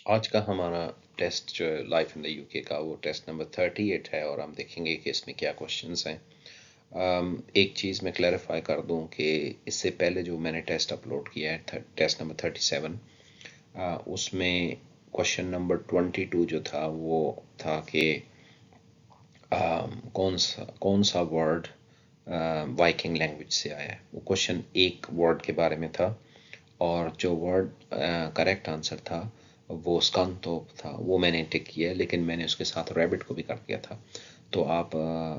आज का हमारा टेस्ट जो है लाइफ इन द यूके का, वो टेस्ट नंबर 38 है और हम देखेंगे कि इसमें क्या क्वेश्चंस हैं। एक चीज़ मैं क्लैरिफाई कर दूं कि इससे पहले जो मैंने टेस्ट अपलोड किया है टेस्ट नंबर 37, उसमें क्वेश्चन नंबर 22 जो था वो था कि कौन सा वर्ड वाइकिंग लैंग्वेज से आया है। वो क्वेश्चन एक वर्ड के बारे में था और जो वर्ड करेक्ट आंसर था वो स्कांतोप था। वो मैंने टिक किया है, लेकिन मैंने उसके साथ रैबिट को भी कर दिया था। तो आप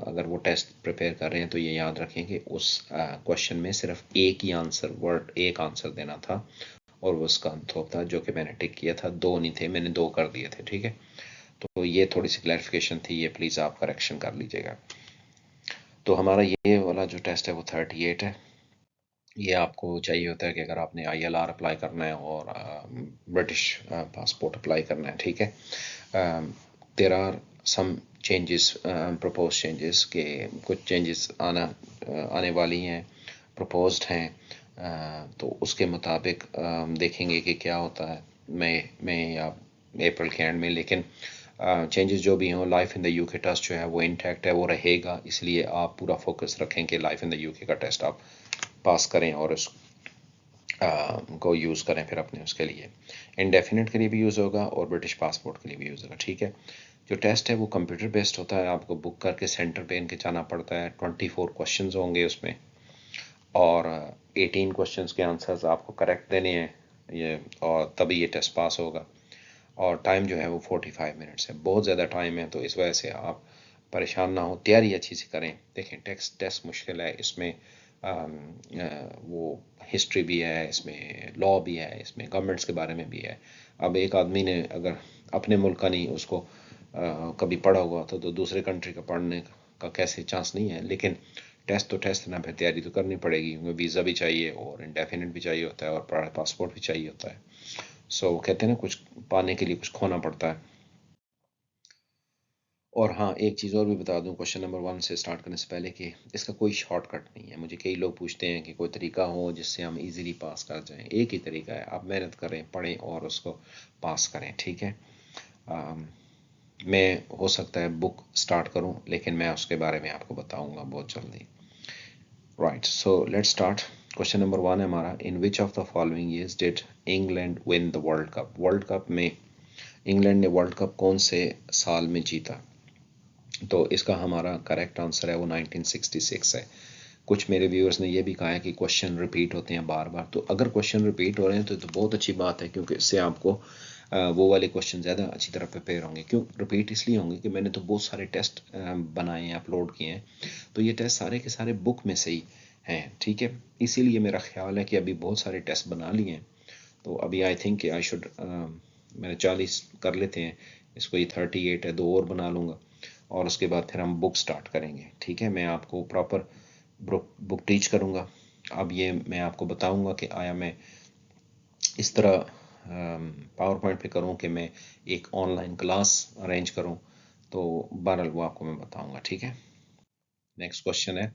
अगर वो टेस्ट प्रिपेयर कर रहे हैं तो ये याद रखें कि उस क्वेश्चन में सिर्फ एक ही आंसर वर्ड एक आंसर देना था और वो स्कांतोप था, जो कि मैंने टिक किया था। दो नहीं थे, मैंने दो कर दिए थे। ठीक है, तो ये थोड़ी सी क्लैरिफिकेशन थी, ये प्लीज़ आप करेक्शन कर लीजिएगा। तो हमारा ये वाला जो टेस्ट है वो 38 है। ये आपको चाहिए होता है कि अगर आपने ILR अप्लाई करना है और ब्रिटिश पासपोर्ट अप्लाई करना है। ठीक है, there are some changes, propose changes के कुछ चेंजेस आने वाली हैं, प्रपोज्ड हैं। तो उसके मुताबिक देखेंगे कि क्या होता है मई या अप्रैल के एंड में। लेकिन चेंजेस जो भी हों, life in the UK test जो है वो इंटैक्ट है, वो रहेगा। इसलिए आप पूरा फोकस रखें कि लाइफ इन द यूके का टेस्ट आप पास करें और उस को यूज़ करें फिर अपने उसके लिए। इंडेफिनिट के लिए भी यूज़ होगा और ब्रिटिश पासपोर्ट के लिए भी यूज़ होगा। ठीक है, जो टेस्ट है वो कंप्यूटर बेस्ड होता है, आपको बुक करके सेंटर पे इनके जाना पड़ता है। 24 क्वेश्चन होंगे उसमें और 18 क्वेश्चंस के आंसर्स आपको करेक्ट देने हैं ये, और तभी ये टेस्ट पास होगा। और टाइम जो है वो 45 मिनट्स है, बहुत ज़्यादा टाइम है। तो इस वजह से आप परेशान ना हो, तैयारी अच्छी से करें। देखें, टेस्ट मुश्किल है, इसमें वो हिस्ट्री भी है, इसमें लॉ भी है, इसमें गवर्नमेंट्स के बारे में भी है। अब एक आदमी ने अगर अपने मुल्क का नहीं उसको कभी पढ़ा हुआ तो दूसरे कंट्री का पढ़ने का कैसे चांस नहीं है। लेकिन टेस्ट तो टेस्ट ना, फिर तैयारी तो करनी पड़ेगी, क्योंकि वीज़ा भी चाहिए और इंडेफिनिट भी चाहिए होता है और पासपोर्ट भी चाहिए होता है। सो कहते हैं ना, कुछ पाने के लिए कुछ खोना पड़ता है। और हाँ, एक चीज़ और भी बता दूं क्वेश्चन नंबर 1 से स्टार्ट करने से पहले कि इसका कोई शॉर्टकट नहीं है। मुझे कई लोग पूछते हैं कि कोई तरीका हो जिससे हम इजीली पास कर जाएं। एक ही तरीका है, आप मेहनत करें, पढ़ें और उसको पास करें। ठीक है, अम, मैं हो सकता है बुक स्टार्ट करूं, लेकिन मैं उसके बारे में आपको बताऊंगा बहुत जल्दी। Right, so let's start. Question number 1 है हमारा, in which of the following years did England win the World Cup. World Cup में इंग्लैंड ने वर्ल्ड कप कौन से साल में जीता। तो इसका हमारा करेक्ट आंसर है वो 1966 है। कुछ मेरे व्यूअर्स ने ये भी कहा है कि क्वेश्चन रिपीट होते हैं बार बार। तो अगर क्वेश्चन रिपीट हो रहे हैं तो बहुत अच्छी बात है, क्योंकि इससे आपको वो वाले क्वेश्चन ज़्यादा अच्छी तरह प्रिपेयर होंगे। क्यों रिपीट इसलिए होंगे कि मैंने तो बहुत सारे टेस्ट बनाए हैं, अपलोड किए हैं। तो ये टेस्ट सारे के सारे बुक में से ही हैं। ठीक है, इसीलिए मेरा ख्याल है कि अभी बहुत सारे टेस्ट बना लिए हैं। तो अभी आई थिंक आई शुड, मैंने 40 कर लेते हैं, इसको ये 38 है, दो और बना लूँगा और उसके बाद फिर हम बुक स्टार्ट करेंगे। ठीक है, मैं आपको प्रॉपर बुक टीच करूँगा। अब ये मैं आपको बताऊँगा कि आया मैं इस तरह पावर पॉइंट पे करूँ कि मैं एक ऑनलाइन क्लास अरेंज करूँ। तो बहरहाल वो आपको मैं बताऊँगा। ठीक है, नेक्स्ट क्वेश्चन है,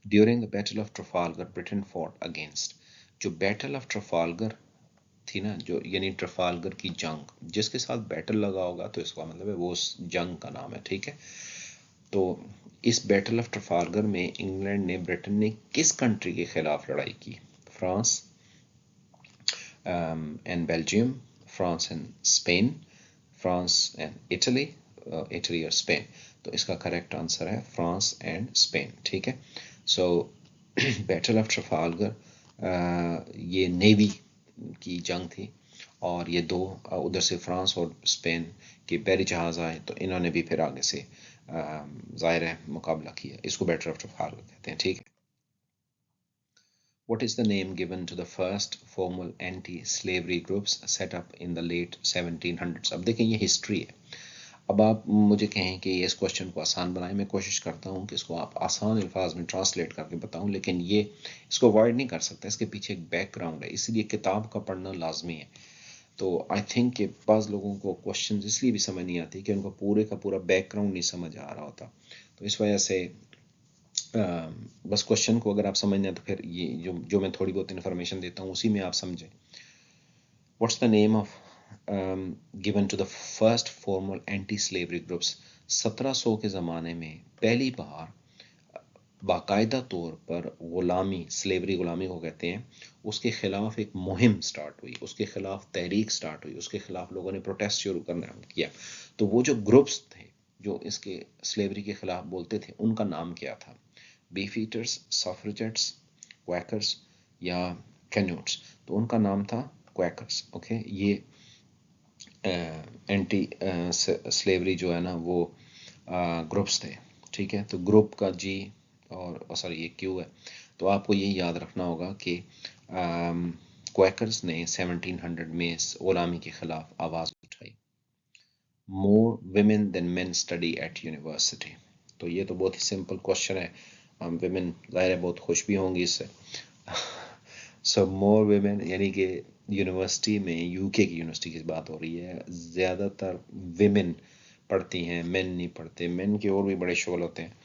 during the Battle of Trafalgar Britain fought against. जो बैटल ऑफ ट्रफालगर थी ना, जो यानी ट्रफालगर की जंग, जिसके साथ बैटल लगा होगा तो इसका मतलब है वो उस जंग का नाम है। ठीक है, तो इस बैटल ऑफ ट्रफालगर में इंग्लैंड ने, ब्रिटेन ने किस कंट्री के खिलाफ लड़ाई की। France and Belgium, France and Spain, France and Italy, Italy और स्पेन। तो इसका करेक्ट आंसर है फ्रांस एंड स्पेन। ठीक है, सो बैटल ऑफ ट्रफालगर ये नेवी की जंग थी और ये दो उधर से फ्रांस और स्पेन के बहरी जहाज़ आए, तो इन्होंने भी फिर आगे से ज़ाहिर है मुकाबला किया। इसको बैटल ऑफ ट्रफालगर कहते हैं। ठीक है, what is the name given to the first formal anti-slavery groups set up in the late 1700s। अब देखें, ये हिस्ट्री है। अब आप मुझे कहें कि इस क्वेश्चन को आसान बनाएं, मैं कोशिश करता हूं कि इसको आप आसान अल्फाज में ट्रांसलेट करके बताऊं, लेकिन ये इसको अवॉइड नहीं कर सकता। इसके पीछे एक बैकग्राउंड है, इसलिए किताब का पढ़ना लाजमी है। तो आई थिंक कि बाज़ लोगों को क्वेश्चन इसलिए भी समझ नहीं आती कि उनको पूरे का पूरा बैकग्राउंड नहीं समझ आ रहा होता। तो इस वजह से बस क्वेश्चन को अगर आप समझना है तो फिर ये जो मैं थोड़ी बहुत इन्फॉर्मेशन देता हूँ उसी में आप समझें। What's the name of given to the first formal anti slavery groups. 1700 के ज़माने में पहली बार बाकायदा तौर पर गुलामी, स्लेवरी गुलामी को कहते हैं, उसके खिलाफ एक मुहिम स्टार्ट हुई, उसके खिलाफ तहरीक स्टार्ट हुई, उसके खिलाफ लोगों ने प्रोटेस्ट शुरू करना किया। तो वो जो ग्रुप्स थे जो इसके स्लेवरी के खिलाफ बोलते थे, उनका नाम क्या था? बीफ ईटर्स, सफरेजेट्स, क्वैकर्स या कैन्यूट्स? तो उनका नाम था क्वैकर्स। ओके, ये एंटी स्लेवरी जो है ना वो ग्रुप्स थे। ठीक है, तो ग्रुप का जी और सॉरी ये क्यू है। तो आपको ये याद रखना होगा कि क्वैकर्स ने 1700 में गुलामी के खिलाफ आवाज़ उठाई। More women than men study at university. तो ये तो बहुत ही सिंपल क्वेश्चन है, विमेन ज़ाहिर है बहुत खुश भी होंगी इससे। सो मोर विमेन यानी कि यूनिवर्सिटी में, यूके की यूनिवर्सिटी की बात हो रही है, ज़्यादातर विमेन पढ़ती हैं, मेन नहीं पढ़ते। मेन के और भी बड़े शोल होते हैं।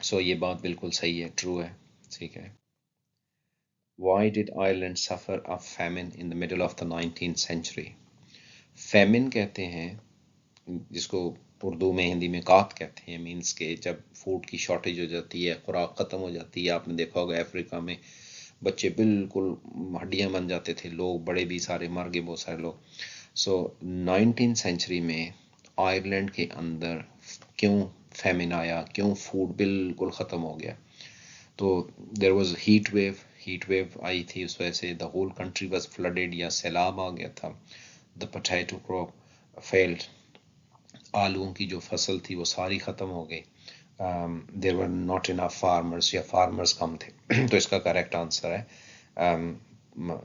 सो ये बात बिल्कुल सही है, ट्रू है। ठीक है। Why did Ireland suffer a famine in the middle of the 19th century? famine कहते हैं जिसको उर्दू में, हिंदी में कात कहते हैं। मीन्स के जब फूड की शॉर्टेज हो जाती है, खुराक ख़त्म हो जाती है। आपने देखा होगा अफ्रीका में बच्चे बिल्कुल हड्डियां बन जाते थे, लोग बड़े भी सारे मर गए, बहुत सारे लोग। सो 19th सेंचुरी में आयरलैंड के अंदर क्यों फेमिन आया, क्यों फूड बिल्कुल ख़त्म हो गया? तो देयर वाज हीट वेव आई थी, उस वजह से the whole country was flooded या सैलाब आ गया था। द पोटैटो क्रॉप फेल्ड, आलूओं की जो फसल थी वो सारी ख़त्म हो गई। There were not enough farmers या फार्मर्स कम थे। तो इसका करेक्ट आंसर है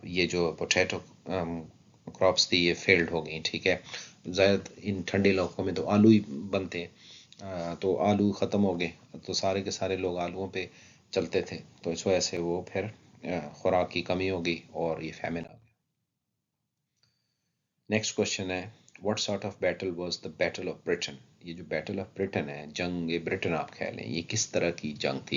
ये जो पोटैटो क्रॉप्स थी ये फेल्ड हो गई। ठीक है, ज़्यादा इन ठंडे इलाकों में तो आलू ही बनते हैं, तो आलू ख़त्म हो गए, तो सारे के सारे लोग आलूओं पे चलते थे। तो इस वजह से वो फिर खुराक की कमी हो गई और ये फैमिन आ गया। नेक्स्ट क्वेश्चन है, what sort of battle was the Battle of Britain? ये जो बैटल ऑफ ब्रिटेन है, जंग ब्रिटेन आप कह लें, ये किस तरह की जंग थी?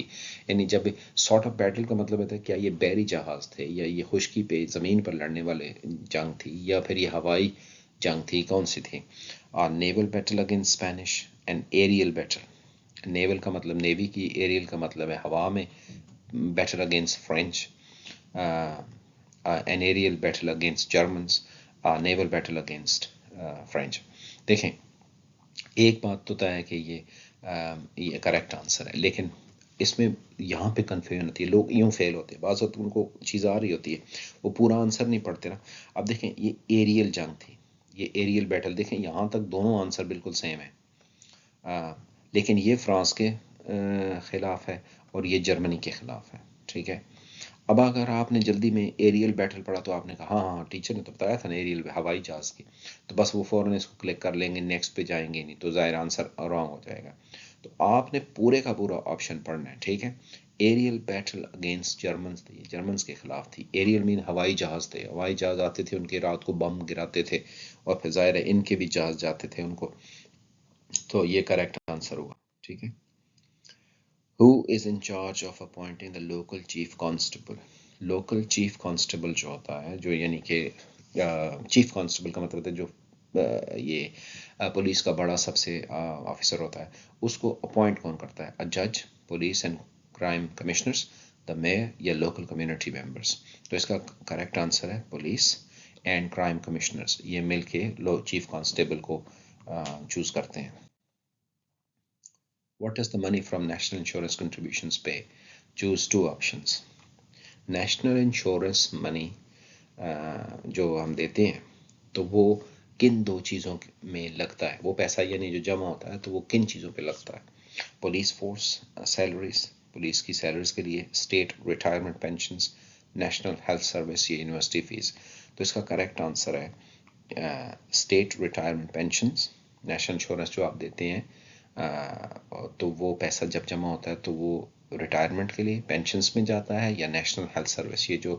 यानी जब सॉर्ट ऑफ बैटल का मतलब है क्या ये बहरी जहाज थे, या ये खुश्की पे ज़मीन पर लड़ने वाले जंग थी, या फिर ये हवाई जंग थी? कौन सी थी? Naval battle against Spanish and aerial battle. Naval का मतलब नेवी की, एरियल का मतलब है हवा में, battle against French, an aerial battle against Germans, naval battle against French. देखें, एक बात तो तय है कि ये करेक्ट आंसर है, लेकिन इसमें यहाँ पे कन्फ्यूजन होती है, लोग यूँ फेल होते हैं। बाज़ वक्त उनको चीज़ आ रही होती है, वो पूरा आंसर नहीं पढ़ते ना। अब देखें, ये एरियल जंग थी, ये एरियल बैटल। देखें यहाँ तक दोनों आंसर बिल्कुल सेम है, लेकिन ये फ्रांस के ख़िलाफ़ है और ये जर्मनी के ख़िलाफ़ है। ठीक है, अब अगर आपने जल्दी में एरियल बैटल पढ़ा तो आपने कहा हाँ हाँ टीचर ने तो बताया था ना एरियल हवाई जहाज़ की, तो बस वो फ़ौरन इसको क्लिक कर लेंगे, नेक्स्ट पे जाएंगे नहीं, तो ज़ाहिर आंसर रॉन्ग हो जाएगा। तो आपने पूरे का पूरा ऑप्शन पढ़ना है। ठीक है, एरियल बैटल अगेंस्ट जर्मन्स थी, जर्मन्स के खिलाफ थी। एरियल मीन हवाई जहाज़ थे, हवाई जहाज़ आते थे उनके, रात को बम गिराते थे, और फिर ज़ाहिर है इनके भी जहाज़ जाते थे उनको। तो ये करेक्ट आंसर हुआ। ठीक है, Who is in charge of appointing the local chief constable? Local chief constable जो होता है, जो यानी कि चीफ कांस्टेबल का मतलब है जो ये पुलिस का बड़ा सबसे ऑफिसर होता है, उसको अपॉइंट कौन करता है? अ जज, police and crime commissioners, the mayor, या लोकल कम्युनिटी मेंबर्स? तो इसका करेक्ट आंसर है पुलिस एंड क्राइम कमिश्नर्स, ये मिल के चीफ कांस्टेबल को चूज करते हैं। What does the money from national insurance contributions pay? Choose two options. National insurance money जो हम देते हैं, तो वो किन दो चीज़ों में लगता है? वो पैसा यानी जो जमा होता है, तो वो किन चीज़ों पे लगता है? पुलिस फोर्स सैलरीज, पुलिस की सैलरीज के लिए, state retirement pensions, national health service, या यूनिवर्सिटी फीस? तो इसका करेक्ट आंसर है state retirement pensions. National insurance जो आप देते हैं, तो वो पैसा जब जमा होता है तो वो रिटायरमेंट के लिए, पेंशंस में जाता है, या नेशनल हेल्थ सर्विस? ये जो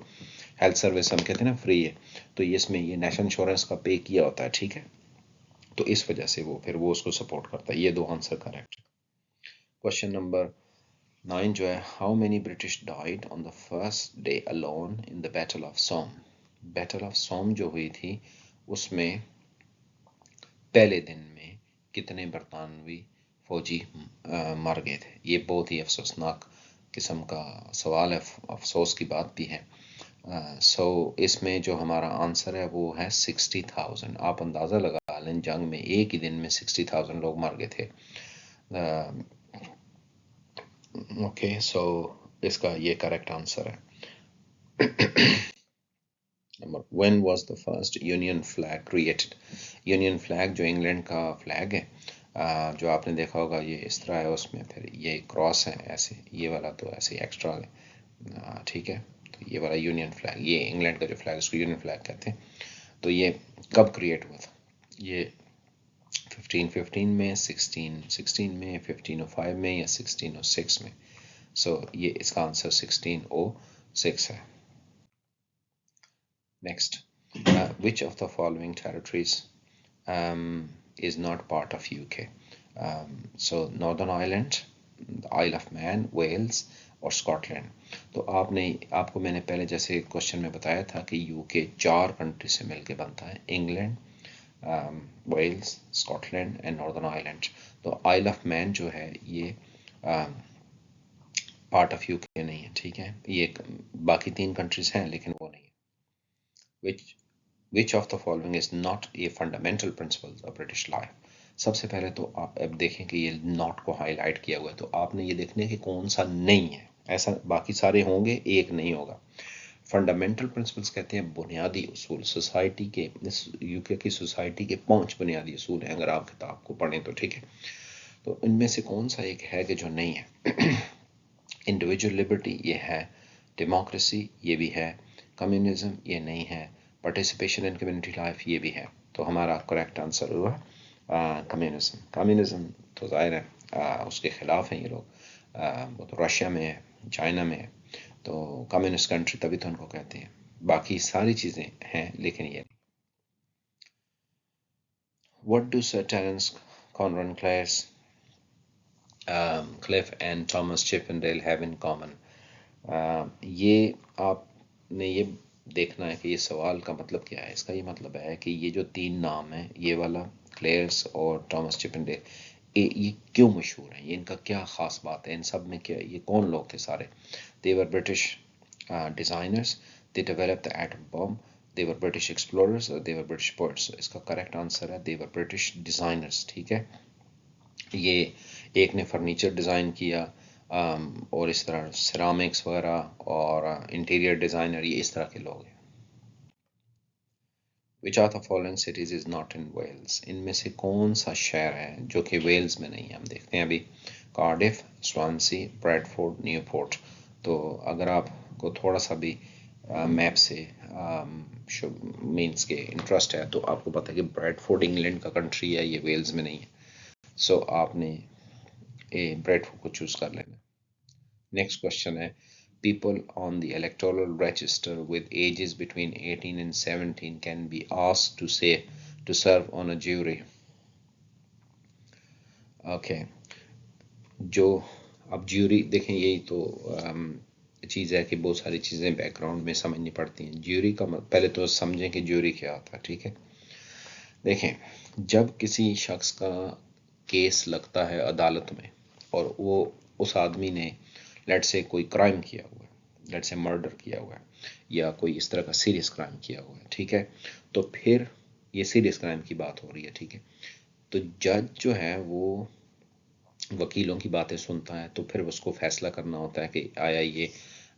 हेल्थ सर्विस हम कहते हैं ना फ्री है, तो ये इसमें ये नेशनल इंश्योरेंस का पे किया होता है। ठीक है, तो इस वजह से वो फिर वो उसको सपोर्ट करता है। ये दो आंसर करेक्ट। क्वेश्चन नंबर 9 जो है, how many British died on the first day alone in the Battle of Somme? Battle of Somme जो हुई थी उसमें पहले दिन में कितने बरतानवी फौजी मर गए थे। ये बहुत ही अफसोसनाक किस्म का सवाल है, अफसोस की बात भी है। इसमें जो हमारा आंसर है वो है 60,000। आप अंदाज़ा लगा लें, जंग में एक ही दिन में 60,000 लोग मर गए थे। ओके, सो इसका ये करेक्ट आंसर है। When was the first Union flag created? Union flag जो इंग्लैंड का फ्लैग है, जो आपने देखा होगा ये इस तरह है, उसमें फिर ये क्रॉस है ऐसे, ये वाला तो ऐसे एक्स्ट्रा है, ठीक है। तो ये वाला यूनियन फ्लैग, ये इंग्लैंड का जो फ्लैग, उसको यूनियन फ्लैग कहते हैं। तो ये कब क्रिएट हुआ था? ये 1515 में, 1616 में, 1505 में या 1606 में? ये इसका आंसर 1606 है। Next, which of the following territories is not part of UK? Northern Ireland, the Isle of Man, Wales और स्कॉटलैंड। तो आपको मैंने पहले जैसे क्वेश्चन में बताया था कि यूके 4 कंट्री से मिलके बनता है, England, Wales, Scotland and Northern Ireland. तो आइल ऑफ मैन जो है ये पार्ट ऑफ यूके नहीं है, ठीक है। ये बाकी 3 कंट्रीज हैं लेकिन वो नहीं है। Which of the following is not a fundamental principle of British life? सबसे पहले तो आप अब देखें कि ये नॉट को हाईलाइट किया हुआ है, तो आपने ये देखना है कि कौन सा नहीं है। ऐसा बाकी सारे होंगे, एक नहीं होगा। फंडामेंटल प्रिंसिपल्स कहते हैं बुनियादी उसूल। सोसाइटी के, यूके की सोसाइटी के 5 बुनियादी उसूल हैं, अगर आप किताब को पढ़ें तो, ठीक है। तो इनमें से कौन सा एक है कि जो नहीं है? इंडिविजुअल लिबर्टी ये है, डेमोक्रेसी ये भी है, कम्युनिज्म ये नहीं है, पार्टिसिपेशन इन कम्युनिटी लाइफ ये भी है। तो हमारा करेक्ट आंसर हुआ कम्युनिज्म। कम्युनिज्म तो जाहिर है उसके खिलाफ हैं ये लोग, वो तो रशिया में है, चाइना में है, तो कम्युनिस्ट कंट्री तभी तो उनको कहते हैं। बाकी सारी चीज़ें हैं लेकिन ये नहीं। What do Sir Terence Conran Cliff and Thomas Chippendale have in common? ये आपने ये देखना है कि ये सवाल का मतलब क्या है। इसका ये मतलब है कि ये जो 3 नाम हैं, ये वाला क्लेयर्स और थॉमस चिपेंडेल, ये क्यों मशहूर हैं, ये इनका क्या ख़ास बात है, इन सब में क्या, ये कौन लोग थे सारे? They were British designers, they developed the atom bomb, they were British explorers और दे वर ब्रिटिश पोएट्स। इसका करेक्ट आंसर है दे वर ब्रिटिश डिज़ाइनर्स, ठीक है। ये एक ने फर्नीचर डिज़ाइन किया और इस तरह सिरामिक्स वगैरह और इंटीरियर डिज़ाइनर, ये इस तरह के लोग हैं। Which of the following cities is not in Wales? इनमें से कौन सा शहर है जो कि वेल्स में नहीं है? हम देखते हैं अभी, कार्डिफ, स्वानसी, ब्रैडफोर्ड, न्यूपोर्ट। तो अगर आपको थोड़ा सा भी मैप से मीन्स के इंटरेस्ट है तो आपको पता है कि ब्रैडफोर्ड इंग्लैंड का कंट्री है, ये वेल्स में नहीं है। आपने ब्रैडफोर्ड को चूज कर लेना। नेक्स्ट क्वेश्चन है, people on the electoral register with ages between 18 and 17 can be asked to serve on a jury. Okay, जो अब ज्यूरी देखें, यही तो चीज़ है कि बहुत सारी चीज़ें बैकग्राउंड में समझनी पड़ती हैं। ज्यूरी का पहले तो समझें कि ज्यूरी क्या होता है, ठीक है। देखें, जब किसी शख्स का केस लगता है अदालत में और वो उस आदमी ने लेट से कोई क्राइम किया हुआ है, लेट से मर्डर किया हुआ है या कोई इस तरह का सीरियस क्राइम किया हुआ है, ठीक है। तो फिर ये सीरियस क्राइम की बात हो रही है, ठीक है। तो जज जो है वो वकीलों की बातें सुनता है, तो फिर उसको फैसला करना होता है कि आया ये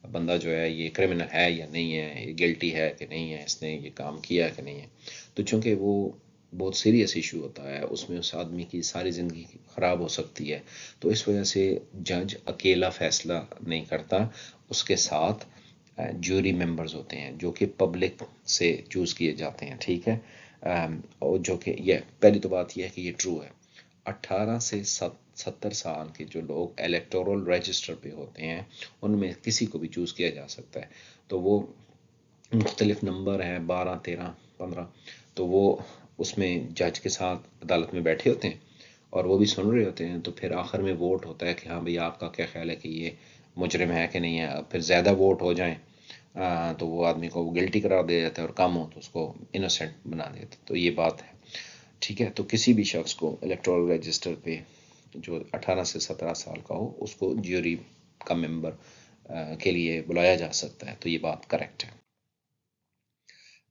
बंदा जो है ये क्रिमिनल है या नहीं है, ये गिल्टी है कि नहीं है, इसने ये काम किया कि नहीं है। तो चूंकि वो बहुत सीरियस इशू होता है, उसमें उस आदमी की सारी ज़िंदगी ख़राब हो सकती है, तो इस वजह से जज अकेला फैसला नहीं करता, उसके साथ जूरी मेंबर्स होते हैं जो कि पब्लिक से चूज़ किए जाते हैं, ठीक है। और जो कि ये पहली तो बात यह है कि ये ट्रू है, 18 से 70 साल के जो लोग इलेक्टोरल रजिस्टर पे होते हैं उनमें किसी को भी चूज़ किया जा सकता है। तो वो मुख्तलिफ नंबर हैं, 12, 13, 15, तो वो उसमें जज के साथ अदालत में बैठे होते हैं और वो भी सुन रहे होते हैं। तो फिर आखिर में वोट होता है कि हाँ भाई आपका क्या ख्याल है कि ये मुजरिम है कि नहीं है। फिर ज़्यादा वोट हो जाएं तो वो आदमी को गिल्टी करार दिया जाता है और कम हो तो उसको इनोसेंट बना देते हैं। तो ये बात है, ठीक है। तो किसी भी शख्स को इलेक्टोरल रजिस्टर पे जो 18 से 17 साल का हो उसको ज्यूरी का मेंबर के लिए बुलाया जा सकता है। तो ये बात करेक्ट है।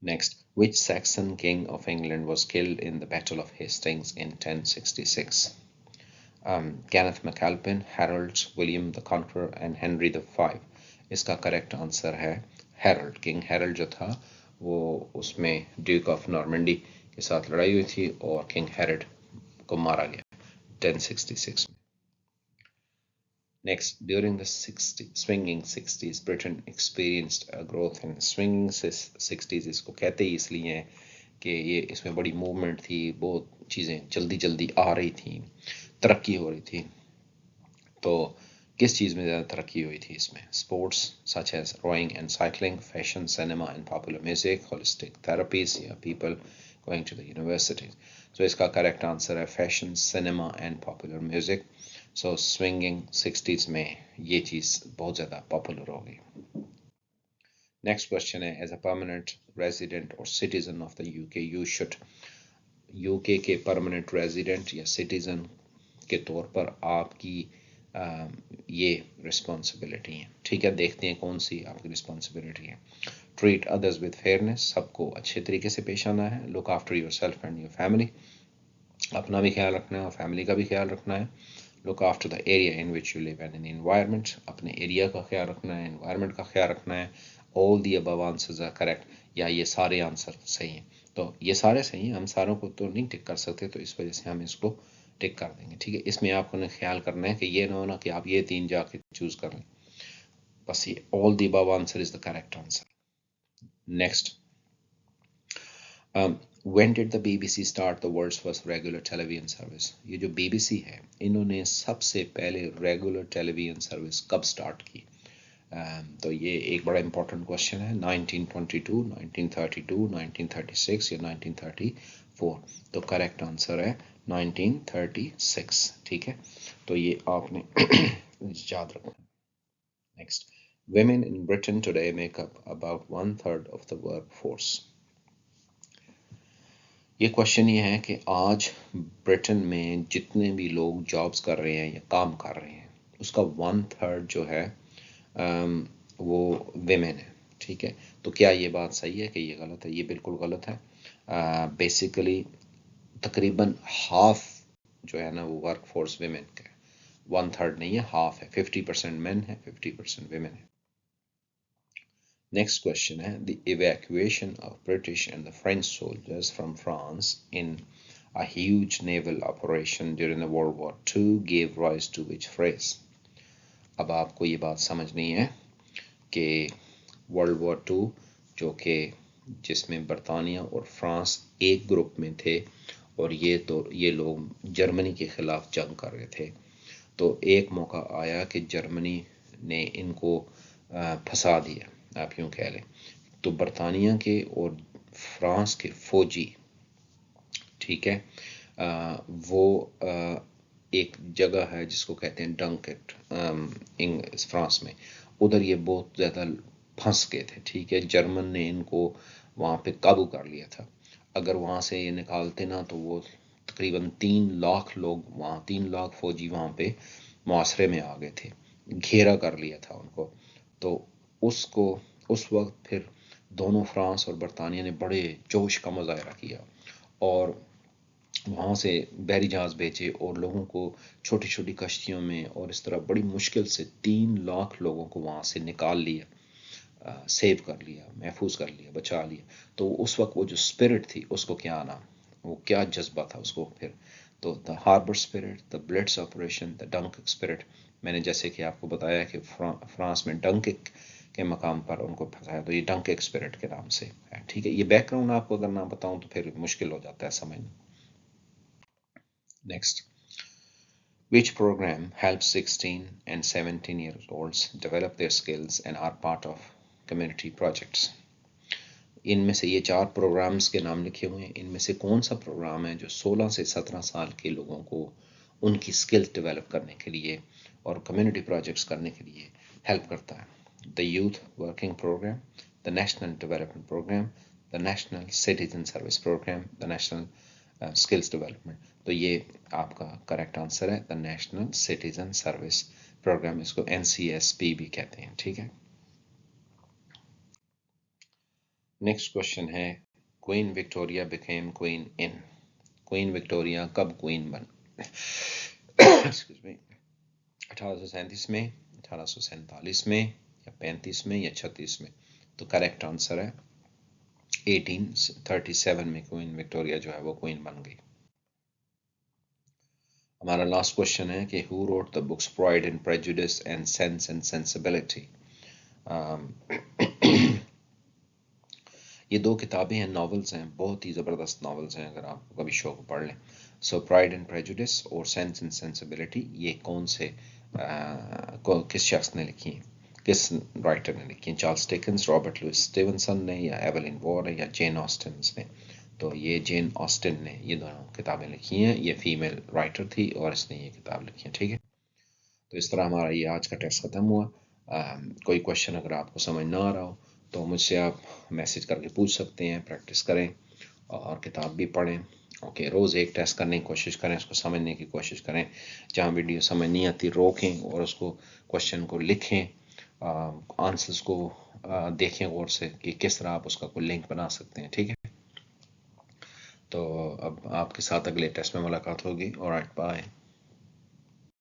Next, which Saxon king of England was killed in the Battle of Hastings in 1066? Kenneth MacAlpin, Harold, William the Conqueror and Henry the Five. इसका करेक्ट आंसर है हैरोल्ड। किंग हैरोल्ड जो था वो उसमें ड्यूक ऑफ नॉर्मंडी के साथ लड़ाई हुई थी और किंग हैरोल्ड को मारा गया 1066 में। Next, during the swinging 60s, Britain experienced a growth in swinging 60s। इसको कहते ही इसलिए हैं कि ये इसमें बड़ी मूवमेंट थी, बहुत चीज़ें जल्दी जल्दी आ रही थी, तरक्की हो रही थी। तो किस चीज़ में ज़्यादा तरक्की हुई थी इसमें? Sports such as rowing and cycling, fashion, cinema and popular music, holistic therapies या people going to the universities. तो इसका करेक्ट आंसर है fashion, cinema and popular music. So swinging 60s में ये चीज़ बहुत ज़्यादा पॉपुलर हो गई। नेक्स्ट क्वेश्चन है, एज अ परमानेंट रेजिडेंट और citizen of the UK you should, UK के परमानेंट रेजिडेंट या सिटीजन के तौर पर आपकी ये रिस्पॉन्सिबिलिटी है, ठीक है। देखते हैं कौन सी आपकी रिस्पॉन्सिबिलिटी है। ट्रीट अदर्स विद फेयरनेस, सबको अच्छे तरीके से पेश आना है। Look after your self and your family, अपना भी ख्याल रखना है और फैमिली का भी ख्याल रखना है। Look after the area in which you live and in environment, अपने एरिया का ख्याल रखना है, एनवायरनमेंट का ख्याल रखना है। All the above answers are correct, या ये सारे आंसर सही हैं। तो ये सारे सही हैं, हम सारों को तो नहीं टिक कर सकते, तो इस वजह से हम इसको टिक कर देंगे, ठीक है। इसमें आपको ख्याल करना है कि ये ना हो ना कि आप ये 3 जाके चूज कर लें, बस ये all the above answer is the correct answer. Next, when did the BBC start the world's first regular television service? ये जो BBC है, इन्होंने सबसे पहले रेगुलर टेलीविजन सर्विस कब स्टार्ट की? तो ये एक बड़ा इंपॉर्टेंट क्वेश्चन है। 1922, 1932, 1936 या 1934? तो करेक्ट आंसर है 1936, ठीक है। तो ये आपने याद रखना। Next, women in Britain today make up about 1/3 of the workforce. ये क्वेश्चन ये है कि आज ब्रिटेन में जितने भी लोग जॉब्स कर रहे हैं या काम कर रहे हैं उसका 1/3 जो है वो विमेन है, ठीक है। तो क्या ये बात सही है कि ये गलत है? ये बिल्कुल गलत है। बेसिकली तकरीबन हाफ जो है ना वो वर्क फोर्स विमेन का है, 1/3 नहीं है, हाफ है। 50% मेन है, 50% विमेन है। नेक्स्ट क्वेश्चन है, the evacuation of British and the French soldiers from France in a huge naval operation during the World War II gave rise to which phrase? अब आपको ये बात समझनी है कि वर्ल्ड वॉर 2 जो कि जिसमें बरतानिया और फ्रांस एक ग्रुप में थे और ये लोग जर्मनी के खिलाफ जंग कर रहे थे। तो एक मौका आया कि जर्मनी ने इनको फंसा दिया, आप यूँ कह लें। तो बरतानिया के और फ्रांस के फौजी, ठीक है, वो एक जगह है जिसको कहते हैं डंकेट फ्रांस में, उधर ये बहुत ज़्यादा फंस गए थे, ठीक है। जर्मन ने इनको वहाँ पे काबू कर लिया था। अगर वहाँ से ये निकालते ना तो वो तकरीबन 3 लाख लोग वहाँ, 3 लाख फौजी वहाँ पे मुआसरे में आ गए थे, घेरा कर लिया था उनको। तो उसको उस वक्त फिर दोनों फ्रांस और बरतानिया ने बड़े जोश का मुजाहरा किया और वहाँ से बहरी जहाज़ भेजे और लोगों को छोटी छोटी कश्तियों में, और इस तरह बड़ी मुश्किल से 3 लाख लोगों को वहाँ से निकाल लिया, सेव कर लिया, महफूज कर लिया, बचा लिया। तो उस वक्त वो जो स्पिरिट थी उसको क्या नाम, वो क्या जज्बा था उसको फिर, तो the harbour spirit, the blitz operation, the Dunkirk spirit. मैंने जैसे कि आपको बताया कि फ्रांस में डंकिक के मकाम पर उनको फंसाया, तो ये डंकिक स्पिरिट के नाम से है, ठीक है। ये बैकग्राउंड आपको अगर ना बताऊं तो फिर मुश्किल हो जाता है समझना। Next, which program helps 16 and 17-year-olds develop their skills and are part of community projects? इनमें से ये 4 प्रोग्राम्स के नाम लिखे हुए हैं, इनमें से कौन सा प्रोग्राम है जो 16 से 17 साल के लोगों को उनकी स्किल्स डेवलप करने के लिए और कम्युनिटी प्रोजेक्ट्स करने के लिए हेल्प करता है? the Youth Working Program, the National Development Program, the National Citizen Service Program, the National Skills Development. तो ये आपका करेक्ट आंसर है, the national citizen service programme, इसको NCSP भी कहते हैं, ठीक है। नेक्स्ट क्वेश्चन है, queen Victoria became queen in, queen Victoria कब क्वीन बन एक्सक्यूज मी, 1837 में, 1847 में, या 35 में, या 36 में? तो करेक्ट आंसर है 1837 में क्वीन विक्टोरिया जो है वो क्वीन बन गई। हमारा लास्ट क्वेश्चन है कि who wrote the books pride and prejudice and sense and sensibility. ये दो किताबें हैं, नॉवेल्स हैं, बहुत ही ज़बरदस्त नॉवेल्स हैं, अगर आप कभी शौक पढ़ लें। सो प्राइड एंड प्रेजुडिस और सेंस एंड सेंसिबिलिटी ये कौन से किस शख्स ने लिखी हैं, किस राइटर ने लिखी हैं? Charles Dickens, Robert Louis Stevenson ने, या एवेलिन वॉर है, या जेन ऑस्टिन ने? तो ये जेन ऑस्टिन ने ये दोनों किताबें लिखी हैं, ये फीमेल राइटर थी और इसने ये किताब लिखी है, ठीक है। तो इस तरह हमारा ये आज का टेस्ट ख़त्म हुआ। कोई क्वेश्चन अगर आपको समझ ना आ रहा हो तो मुझसे आप मैसेज करके पूछ सकते हैं, प्रैक्टिस करें और किताब भी पढ़ें। ओके, रोज़ एक टेस्ट करने की कोशिश करें, उसको समझने की कोशिश करें। जहाँ वीडियो समझ नहीं आती रोकें और उसको क्वेश्चन को लिखें, आंसर्स को देखें गौर से कि किस तरह आप उसका कोई लिंक बना सकते हैं, ठीक है। तो अब आपके साथ अगले टेस्ट में मुलाकात होगी। Alright, bye.